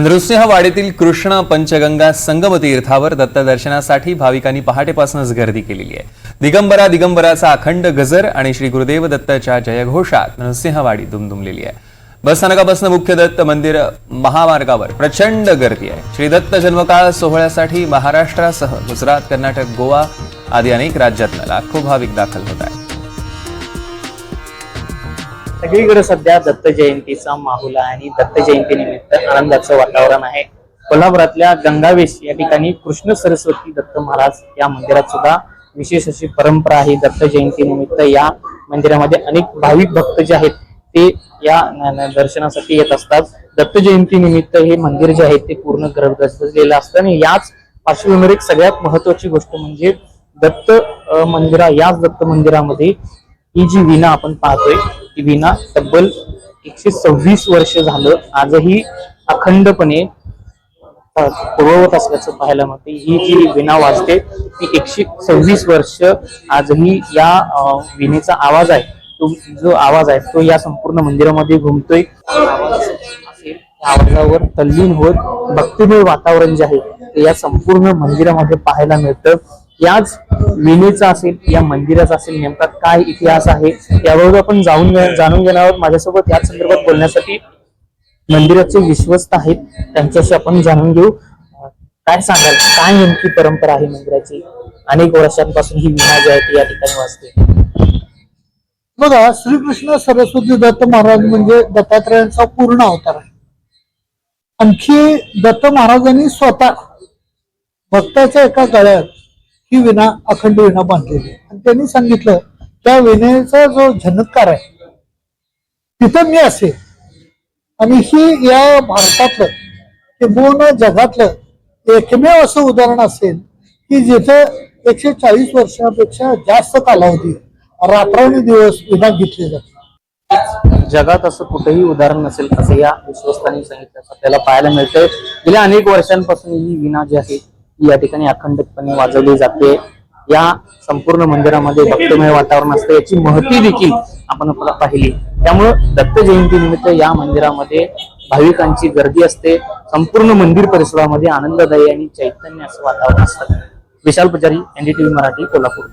नृसिंहवाडीतील कृष्ण पंचगंगा संगम तीर्थावर दत्त दर्शनासाठी भाविकांनी पहाटेपासूनच गर्दी केलेली आहे। दिगंबरा दिगंबराचा अखंड गजर आणि श्री गुरुदेव दत्ताच्या जयघोषात नृसिंहवाडी दुमदुमलेली आहे। बसस्थानकापासून मुख्य दत्त मंदिर महामार्गावर प्रचंड गर्दी आहे। श्री दत्त जन्मकाळ सोहळ्यासाठी महाराष्ट्रासह गुजरात, कर्नाटक, गोवा आदी अनेक राज्यातून लाखो भाविक दाखल होत आहेत। सगळीकडे सध्या दत्त जयंतीचा माहोल आहे आणि दत्त जयंती निमित्त आनंदाचं वातावरण आहे। कोल्हापुरातल्या गंगावेश या ठिकाणी कृष्ण सरस्वती दत्त महाराज या मंदिरात सुद्धा विशेष अशी परंपरा आहे। दत्त जयंती निमित्त या मंदिरामध्ये अनेक भाविक भक्त जे आहेत ते या दर्शनासाठी येत असतात। दत्त जयंती निमित्त हे मंदिर जे आहे ते पूर्ण गजबजलेलं असतं आणि याच पार्श्वभूमीवर एक सगळ्यात महत्वाची गोष्ट म्हणजे याच दत्त मंदिरामध्ये ही जी वीणा आपण पाहतोय ती वीणा तब्बल 126 वर्ष झालं आजही अखंडपणे पूर्ववत असल्याचं पाहायला मिळते। ही जी वीणा वाजते ती 126 वर्ष आजही या वीणेचा आवाज आहे जो आवाज आहे तो या संपूर्ण मंदिरामध्ये घुमतोय। आवाजावर तल्लीन होत भक्तिमय वातावरण जे आहे ते या संपूर्ण मंदिरामध्ये पाहायला मिळतं। याच वीणेचा असेल या मंदिराचा असेल नेमका काय इतिहास आहे याबाबत आपण जाणून घेणार आहोत। माझ्यासोबत याच संदर्भात बोलण्यासाठी मंदिराचे विश्वस्त आहेत, त्यांच्याशी आपण जाणून घेऊ। काय सांगाल, काय नेमकी परंपरा आहे मंदिराची? अनेक वर्षांपासून ही वीणा जी आहे ती या ठिकाणी वाजते। बघा, श्रीकृष्ण सरस्वती दत्त महाराज म्हणजे दत्तात्रयांचा पूर्ण अवतार आहे। आणखी दत्त महाराजांनी स्वतः भक्ताच्या एका गळ्यात ही वीणा अखंड वीणा बांधलेली आणि त्यांनी सांगितलं त्या वीणेचा जो झनत्कार आहे तिथं मी असेल आणि ही या भारतातलं किंबहुना जगातलं एकमेव असं उदाहरण असेल की जिथे 140 वर्षापेक्षा जास्त कालावधी रात्रंदिवस वीणा घेतली जाते। जगात असं कुठेही उदाहरण नसेल असं या विश्वस्तांनी सांगितलं आपल्याला पाहायला मिळतंय। गेल्या अनेक वर्षांपासून ही वीणा जी आहे ती या ठिकाणी अखंडपणे वाजवली जाते। या संपूर्ण मंदिरामध्ये भक्तिमय वातावरण असते, याची महती देखील आपण पाहिली। त्यामुळं दत्त जयंती निमित्त या मंदिरामध्ये भाविकांची गर्दी असते। संपूर्ण मंदिर परिसरामध्ये आनंददायी आणि चैतन्य असं वातावरण असतं। विशाल पुजारी, NDTV मराठी, कोल्हापूर।